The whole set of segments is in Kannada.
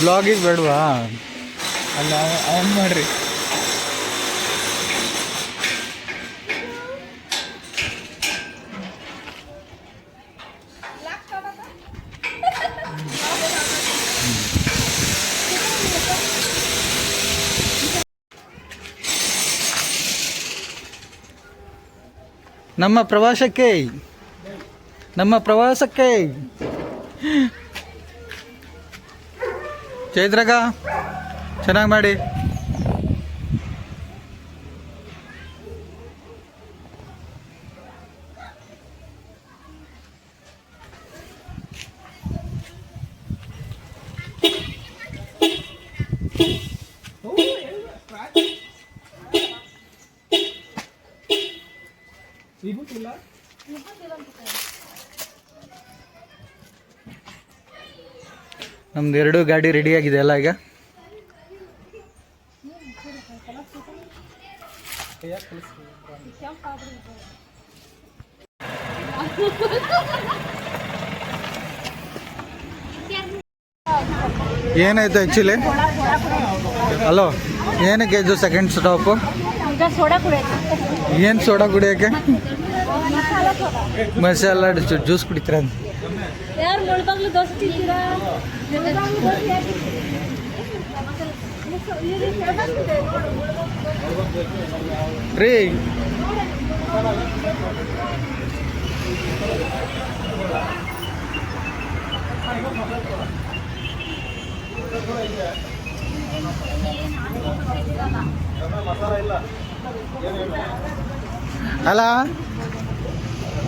ಬ್ಲಾಗಿಗೆ ಬೇಡವಾ? ಅಲ್ಲ ಆನ್ ಮಾಡ್ರಿ. ನಮ್ಮ ಪ್ರವಾಸಕ್ಕೆ ಚೈತ್ರಗ ಚೆನ್ನಾಗಿ ಮಾಡಿ. ನಮ್ದು 2 ಗಾಡಿ ರೆಡಿ ಆಗಿದೆ ಅಲ್ಲ ಈಗ. ಏನಾಯ್ತು ಆ್ಯಕ್ಚುಲಿ? ಹಲೋ, ಏನಕ್ಕೆ ಇದು ಸೆಕೆಂಡ್ ಸ್ಟಾಪು? ಏನು ಸೋಡಾ ಕುಡಿಯೋಕ್ಕೆ? ಮಸಾಲ ಜ್ಯೂಸ್ ಕುಡಿತೀರ ಅಂತ. ರೀ ಅಲ್ಲ,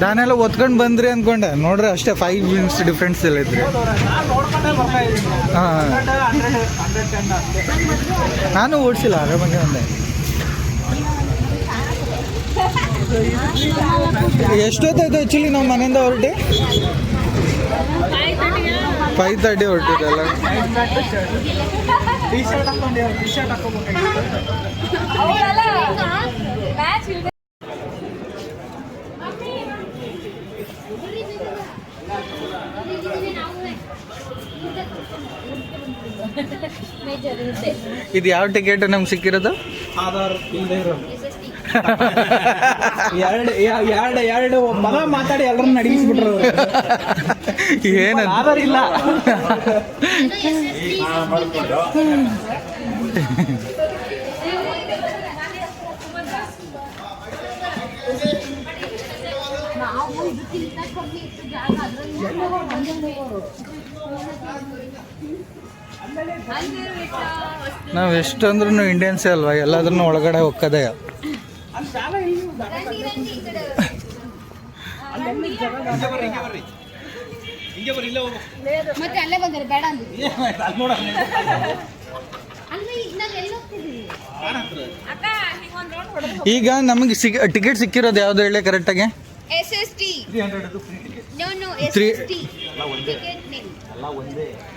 ನಾನೆಲ್ಲ ಒತ್ಕೊಂಡು ಬಂದ್ರಿ ಅಂದ್ಕೊಂಡೆ, ನೋಡ್ರಿ ಅಷ್ಟೇ 5 ಮಿನಿಟ್ಸ್ ಡಿಫ್ರೆನ್ಸ್ ಎಲ್ಲ ಇದ್ರಿ. ಹಾಂ, ನಾನು ಓಡಿಸಿಲ್ಲ, ಆರಾಮಾಗೆ ಒಂದೇ. ಎಷ್ಟೊತ್ತಾಯ್ತು ಆ್ಯಕ್ಚುಲಿ ನಾವು ಮನೆಯಿಂದ ಹೊರಟಿ? 5:30 ಹೊರಟಿದ್ದಲ್ಲ. ಇದು ಯಾವ ಟಿಕೆಟ್ ನಮ್ಗೆ ಸಿಕ್ಕಿರೋದು? ಆಧಾರ್ ಇಲ್ಲದೆ ಇರೋದು. ಎರಡು ಪದ ಮಾತಾಡಿ ಎಲ್ಲರನ್ನ ನಡಗಿಸ್ಬಿಟ್ರು. ಏನ ಆಧಾರ್ ಇಲ್ಲ. ನಾವು ಎಷ್ಟಂದ್ರೂ ಇಂಡಿಯನ್ಸೇ ಅಲ್ವಾ, ಎಲ್ಲಾದ್ರೂ ಒಳಗಡೆ ಹೋಗ್ಕದೆ. ಈಗ ನಮಗೆ ಟಿಕೆಟ್ ಸಿಕ್ಕಿರೋದು ಯಾವ್ದು ಹೇಳಿ ಕರೆಕ್ಟಾಗಿ? SST. No,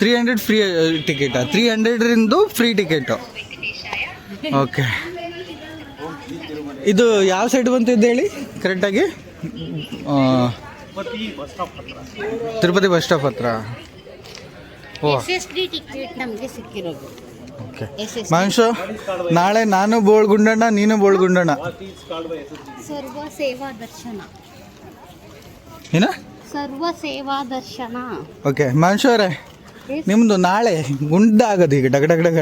300 ಫ್ರೀ ಟಿಕೆಟಾ? 300 ಫ್ರೀ ಟಿಕೆಟು. ಓಕೆ, ಇದು ಯಾವ ಸೈಡ್ ಬಂತಿದ್ದು ಹೇಳಿ ಕರೆಕ್ಟಾಗಿ? ತಿರುಪತಿ ಬಸ್ ಸ್ಟಾಪ್ ಹತ್ರ. ಓ, SST ಟಿಕೆಟ್ ನಮಗೆ ಸಿಕ್ಕಿರೋದು. ಓಕೆ ಮನುಷ್ಯ, ನಾಳೆ ನಾನು ಬೋಳ್ಗುಂಡಣ್ಣ, ನೀನು ಬೋಳ್ಗುಂಡಣ್ಣ. ಸರ್ವ ಸೇವಾ ದರ್ಶನ. ಏನ? ಸರ್ವ ಸೇವಾ ದರ್ಶನ. ಓಕೆ ಮನುಷ್ಯವರೇ, ನಿಮ್ದು ನಾಳೆ ಗುಂಡ ಆಗೋದು ಈಗ ಡಗ ಡಗ ಡಗ.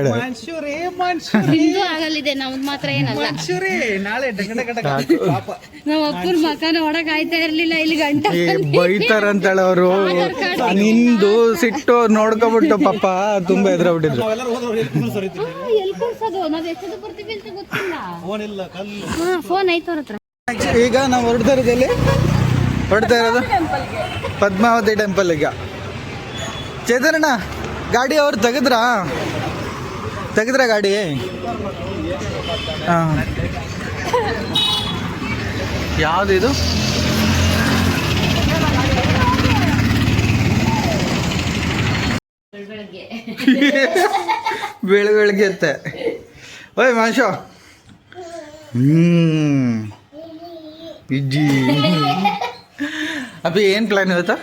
ನಿಮ್ದು ಆಗಲಿದೆ, ನಮ್ದು ಮಾತ್ರ ಏನಲ್ಲ. ನಾಳೆ ನಮ್ಮ ಅಪ್ಪನ ಮಕ ನೋಡಕ್ ಆಯ್ತಾ ಇರ್ಲಿಲ್ಲ, ಇಲ್ಲಿ ಗಂಟ ಬೈತಾರಂತೇಳಿ ಅವರು. ನಿಂದು ಸಿಟ್ಟು ನೋಡ್ಕೊಬಿಟ್ಟು ಪಾಪ ತುಂಬಾ ಎದುರಾಗ್ಬಿಟ್ಟಿದ್ರು. ಎಲ್ಲಿ ಕೂರ್ಸೋದು, ನಾವ್ ಎಷ್ಟೊತ್ತು ಬರ್ತೀವಿ ಅಂತ ಗೊತ್ತಿಲ್ಲ. ಫೋನ್ ಐತೆ ಅವ್ರ ಹತ್ರ. ಈಗ ನಾವು ಹೊರಡ್ತಾ ಇರೋದು ಪದ್ಮಾವತಿ ಟೆಂಪಲ್. ಈಗ ಚೇತನಣ್ಣ ಗಾಡಿ ಅವ್ರು ತೆಗೆದ್ರಾ ಗಾಡಿ? ಹಾಂ, ಯಾವುದಿದು? ಬೆಳಗ್ಗೆ ಅತ್ತೆ. ಓಯ್ ಮಾಂಶ, ಇಜ್ಜಿ ಅಪ್ಪಿ, ಏನು ಪ್ಲ್ಯಾನ್ ಇವತ್ತು?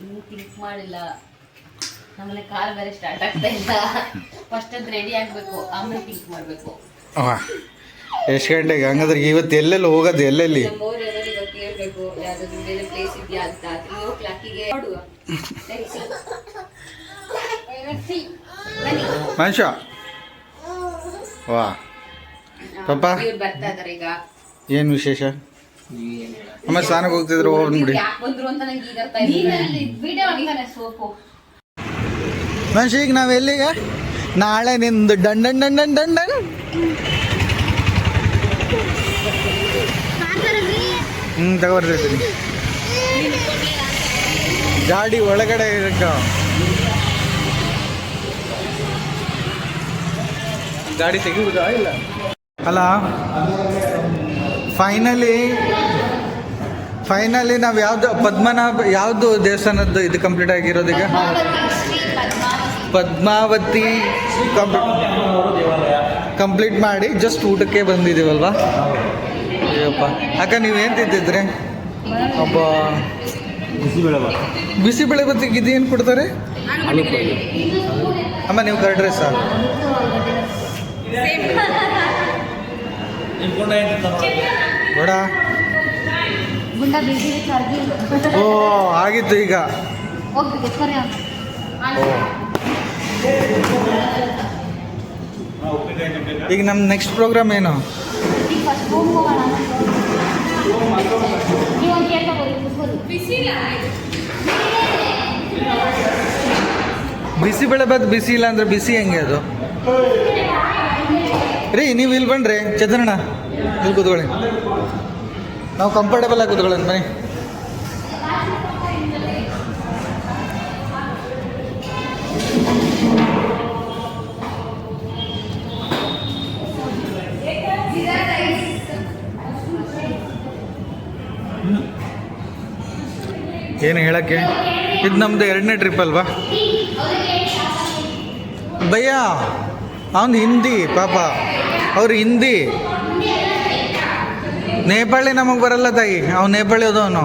ಇನ್ನೂ ಥಿಂಕ್ ಮಾಡಿಲ್ಲ. ನಮ್ಮನೆ ಕಾರ್ ಬೇರೆ ಸ್ಟಾರ್ಟ್ ಆಗ್ತಾ ಇಲ್ಲ. ಫಸ್ಟ್ ಅದು ರೆಡಿ ಆಗಬೇಕು, ಆಮೇಲೆ ಥಿಂಕ್ ಮಾಡಬೇಕು. ಎಷ್ಟು ಗಂಟೆಗೆ? ಹಂಗಂದ್ರೆ ಇವತ್ತು ಎಲ್ಲೆಲ್ಲಿ ಹೋಗೋದು? ಎಲ್ಲೆಲ್ಲಿ? ನಮ್ಮವ್ರು ಏನಾದ್ರು ಇವತ್ತು ಹೇಳ್ಬೇಕು ಯಾವ್ದಾದ್ರು ಬೇರೆ ಪ್ಲೇಸ್ ಇದೆಯಾ ಅಂತ. 3 o'clockಗೆ ನೋಡುವ. ಮನುಷ್ಯ ವಾ ಪಾಪ ಇವ್ರು ಬರ್ತಾ ಇದಾರೆ ಈಗ. ಏನು ವಿಶೇಷ? ಅಮ್ಮ ಸ್ನಾನಕ್ಕೆ ಹೋಗ್ತಿದ್ರು, ಹೋಗ್ಬಿಡಿ. ಯಾಕೆ ಬಂದ್ರು ಅಂತ ನಂಗೆ ಈಗ ಅರ್ಥ ಆಯ್ತು. ವಿಡಿಯೋ ಆಗಿದ್ದಾನೆ ಸೋಪು. ಮನುಷ್ಯ ಈಗ ನಾವು ಎಲ್ಲಿಗೆ? ನಾಳೆ ನಿಂದು done done done done done done. ತಗೊಬರ್ತೀನಿ. ಗಾಡಿ ಒಳಗಡೆ ಇರಕ್ಕ ಗಾಡಿ ತೆಗಿಬೋದಾ? ಇಲ್ಲ ಅಲ್ಲ. ಫೈನಲಿ ನಾವು ಯಾವ್ದು ಪದ್ಮನಾಭ ಯಾವುದು ದೇವಸ್ಥಾನದ್ದು ಇದು ಕಂಪ್ಲೀಟ್ ಆಗಿರೋದೀಗ? ಪದ್ಮಾವತಿ ಕಂಪ್ಲೀಟ್ ಮಾಡಿ ಜಸ್ಟ್ ಊಟಕ್ಕೆ ಬಂದಿದ್ದೀವಲ್ವಾ? ಅಯ್ಯಪ್ಪ, ಅಕ್ಕ ನೀವೇನು ತಿಂತಿದ್ರಿ? ಒಬ್ಬ ಬಿಸಿಬೇಳೆ ಬತ್ತಿಗೆ ಇದೇನು ಕೊಡ್ತಾರೆ? ಅಮ್ಮ ನೀವು ಕರೆಕ್ಟ್ರೆ ಸರ್. ನೋಡ ಓ ಆಗಿತ್ತು ಈಗ. ಈಗ ನಮ್ಮ ನೆಕ್ಸ್ಟ್ ಪ್ರೋಗ್ರಾಮ್ ಏನು? ಬಿಸಿಬೇಳೆ ಬಾತ್ ಬಿಸಿ ಇಲ್ಲ ಅಂದ್ರೆ ಬಿಸಿ ಹೆಂಗೆ ಅದು? ರೀ ನೀವು ಇಲ್ಲಿ ಬನ್ರಿ ಚಂದ್ರಣ್ಣ, ಇಲ್ಲಿ ಕೂತ್ಕೊಳ್ಳಿ. ನಾವು ಕಂಫರ್ಟೇಬಲ್ ಆಗಿ ಕೂತ್ಕೊಳ್ಳೋಣ ಬನ್ನಿ. ಏನು ಹೇಳಕ್ಕೆ? ಇದು ನಮ್ಮದು 2ನೇ ಟ್ರಿಪ್ ಅಲ್ವಾ ಭಯ್ಯ? ಅವನು ಹಿಂದಿ ಪಾಪ, ಅವ್ರು ಹಿಂದಿ. ನೇಪಾಳಿ ನಮಗೆ ಬರಲ್ಲ ತಾಯಿ, ಅವ್ನು ನೇಪಾಳಿ ಹೋದವನು.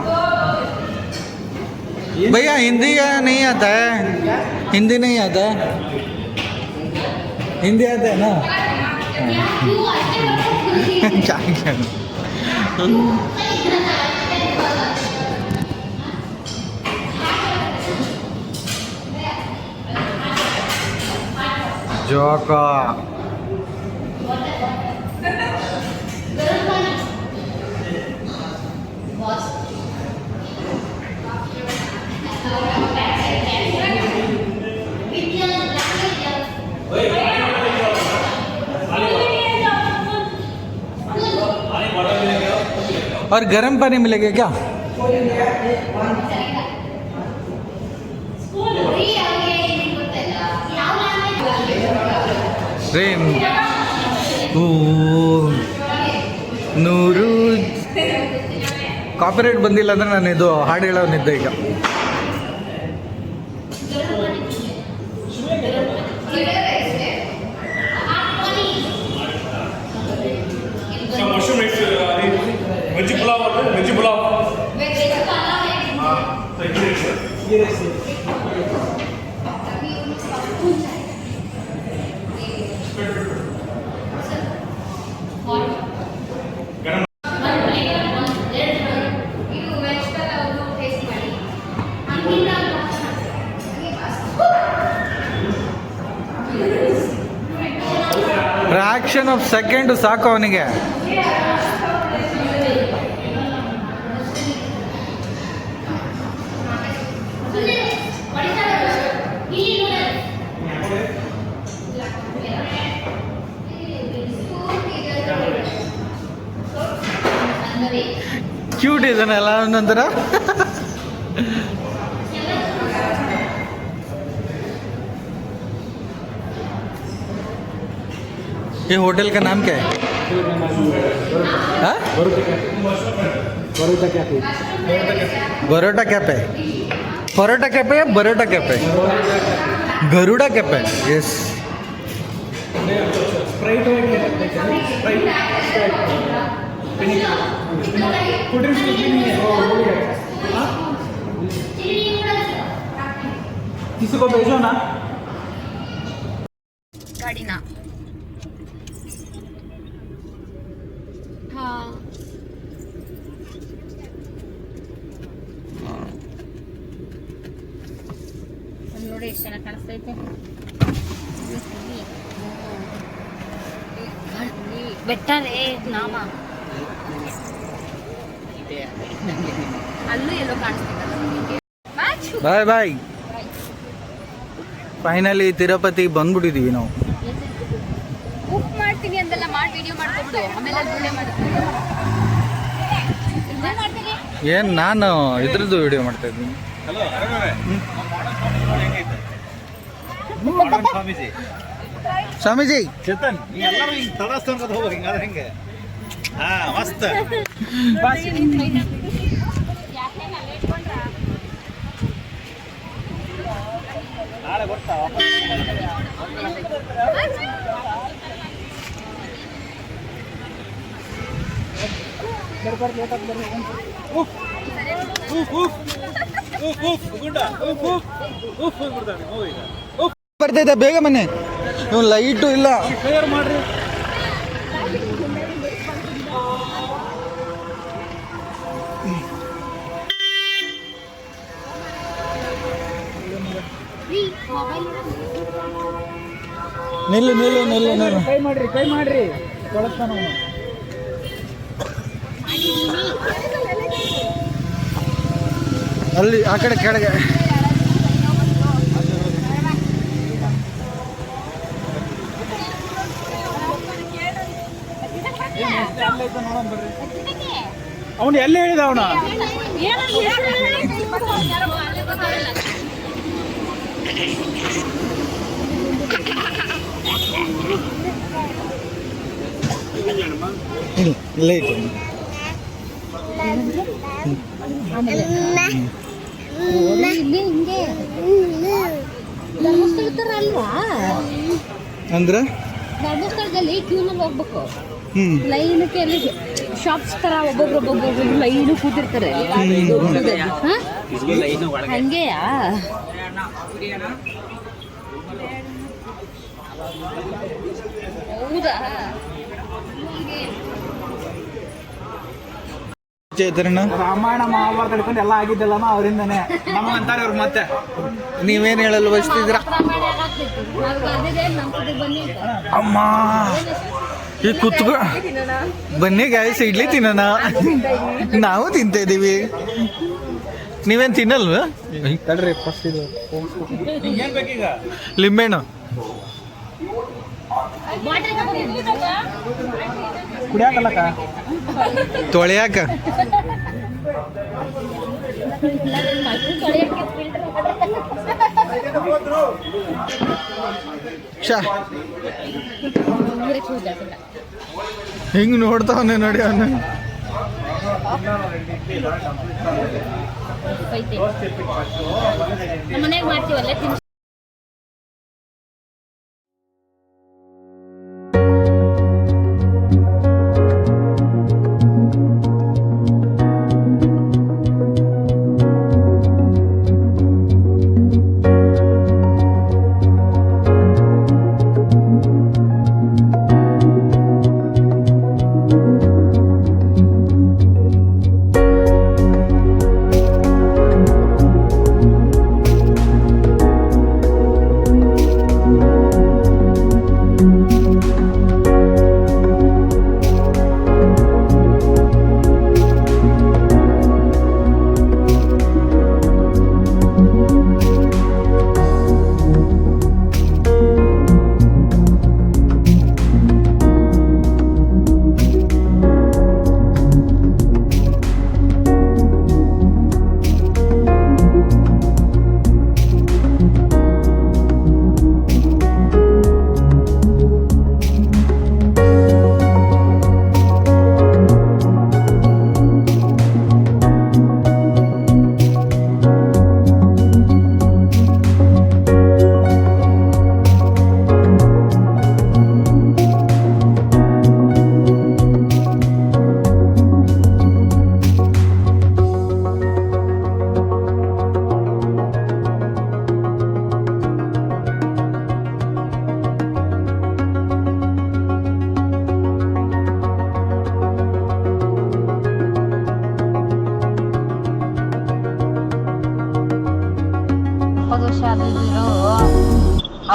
भैया हिंदी नहीं आता है? हिंदी नहीं आता है? हिंदी आता है ना? क्या जोका और गर्म पानी मिलेगा क्या? रेन ನೂರು ಕಾಪಿರೈಟ್ ಬಂದಿಲ್ಲ ಅಂದ್ರೆ ನಾನು ಇದು ಹಾಡು ಹೇಳೋನಿದ್ದೆ ಈಗ. ಫ್ರಾಕ್ಷನ್ ಆಫ್ ಸೆಕೆಂಡ್ ಸಾಕು ಅವನಿಗೆ. ಕ್ಯೂಟ್ ಇದನ್ನೆಲ್ಲ ಒಂದೊಂಥರ. ये होटल का नाम क्या है? Barota cafe. Barota cafe. Parotta cafe या Barota cafe? Garuda cafe. Yes. किसी को भेजो ना ಗಾಡಿನ ಹಾ ಅಲ್ಲಿ ನೋಡಿ ಎಷ್ಟು ಚೆನ್ನಾಗಿ ಕಾಣಿಸ್ತೈತೆ ಬೆಟ್ಟರೇ ನಾಮ ಅಲ್ಲೂ ಎಲ್ಲೋ ಕಾಣಿಸ್ತೈತೆ ಬಾಯ್ ಬಾಯ್. ಫೈನಲಿ ತಿರುಪತಿ ಬಂದ್ಬಿಟ್ಟಿದೀವಿ ನಾವು. ಬುಕ್ ಮಾಡ್ತೀನಿ ಅಂದೆಲ್ಲ ಮಾಡಿ ವಿಡಿಯೋ ಮಾಡ್ಕೊಬಿಡು ಆಮೇಲೆ ವಿಡಿಯೋ ಮಾಡ್ತೀನಿ ಏನು ನಾನು ಇದ್ರದ್ದು ವಿಡಿಯೋ ಮಾಡ್ತಾ ಇದ್ದೀನಿ. ಸ್ವಾಮೀಜಿ ಚೇತನ್ ಎಲ್ಲರೂ ಹಿಂಗೆ ತಡಸ್ತಂತ ಹೋಗ್ಬೇಕು ಹಿಂಗಾದ್ರೆ ಹೆಂಗೆ ಹಾ ಮಸ್ತ್ ನಾಳೆ ಬರ್ತಾ ಬರ್ತೈತೆ ಬೇಗ ಮನೆ. ಇವ್ ಲೈಟು ಇಲ್ಲ. ಕ್ಲಿಯರ್ ಮಾಡ್ರಿ ನಿಲ್ಲು ನಿಲ್ಲು ನಿಲ್ಲು ನಿಲ್ಲು. ಕೈ ಮಾಡ್ರಿ ಕೊಳಸ್ತಾನ ಅವನು. ಅಲ್ಲಿ ಆ ಕಡೆ ಕೆಳಗೆ ಅವನು ಎಲ್ಲಿ ಹೇಳಿದ ಅವನ ಲೈಟ್ ಇಲ್ಲಿ ಹಿಂಗೆ ಧರ್ಮಸ್ಥಳ ತರ ಅಲ್ವಾ ಅಂದ್ರೆ ಧರ್ಮಸ್ಥಳದಲ್ಲಿ ಕ್ಯೂನಲ್ಲಿ ಹೋಗ್ಬೇಕು ಹ್ಮ್ ಲೈನಕ್ಕೆ ಅಲ್ಲಿ ಶಾಪ್ಸ್ ತರ ಒಬ್ಬೊಬ್ರು ಲೈನು ಕೂತಿರ್ತಾರೆ ಹಾ? ಹಂಗೆಯಾ ಹೌದಾ ಚೇತನ ರಾಮಾಯಣ ಮಹಾಭಾರತ ಹಿಡ್ಕೊಂಡು ಎಲ್ಲ ಆಗಿದ್ದಲ್ಲ ಅವರಿಂದನೇ ನಮಗಂತಾರೆ ಅವ್ರು ಮತ್ತೆ ನೀವೇನ್ ಹೇಳಲು ಬಯಸ್ತಿದ್ದೀರಾ? ಅಮ್ಮ ಈ ಕುತ್ಕೊ ಬನ್ನಿ ಗಾಯಸ್ ಇಡ್ಲಿ ತಿನ್ನೋಣ. ನಾವು ತಿಂತಾ ಇದೀವಿ. ನೀವೇನ್ ತಿನ್ನಲ್ವ? ತಡ್ರಿ ಫಸ್ಟ್ ಇದು ಏನ್ ಬೇಕೀಗ ಲಿಂಬೆಹಣ್ಣು ಕುಡಿಯಾಕಲ್ಲಕ್ಕ ತೊಳೆಯಾಕ ಶಾ ಹಿಂಗ್ ನೋಡ್ತಾವನೆ ನೋಡಿ ಅವನು. ನಮ್ಮ ಮನೆಗೆ ಮಾಡ್ತೀವಲ್ಲ ತಿನ್ಸಿ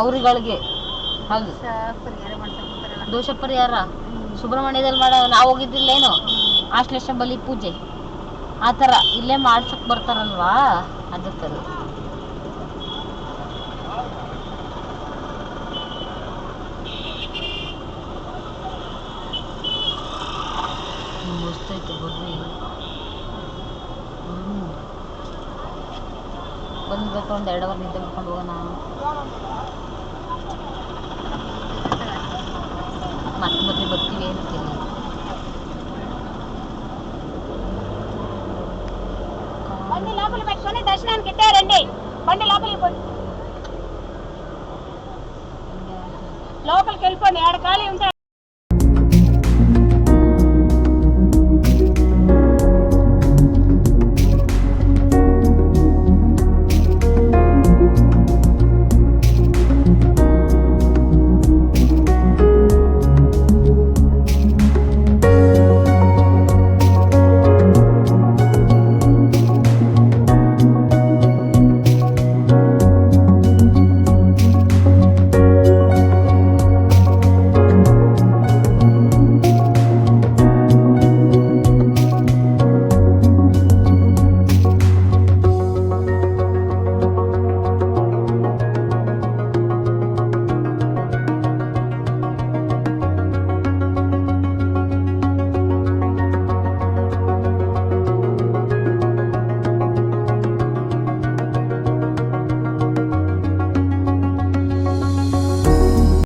ಅವ್ರಿಗಳಿಗೆ ಹೌದು ದೋಷ ಪರಿಹಾರ ಸುಬ್ರಹ್ಮಣ್ಯದಲ್ಲಿ ಮಾಡೋ ನಾವು ಹೋಗಿದ್ದಿಲ್ಲೇನು ಆಶ್ಲೇಷ ಬಲಿ ಪೂಜೆ ಆ ಥರ ಇಲ್ಲೇ ಮಾಡ್ಸಕ್ ಬರ್ತಾರಲ್ವಾ ಅದಕ್ಕದು ಮಸ್ತೈತೆ ಬರ್ರಿ ಬಂದ್ಬೇಕು ಒಂದು 2 ಅವರ್ ನಿದ್ದೆ ಮಾಡ್ಕೊಂಡು ಹೋಗೋಣ ಮತ್ತೆ ಬರ್ತೀವಿ ಅಂತೀನಿ బండి లోపల పెట్టుకొని దర్శనానికి ఇట్టారండి బండి లోపలికి పోయి లోపలికి వెళ్ళిపోండి 6 ఖాళీ ఉంటాయి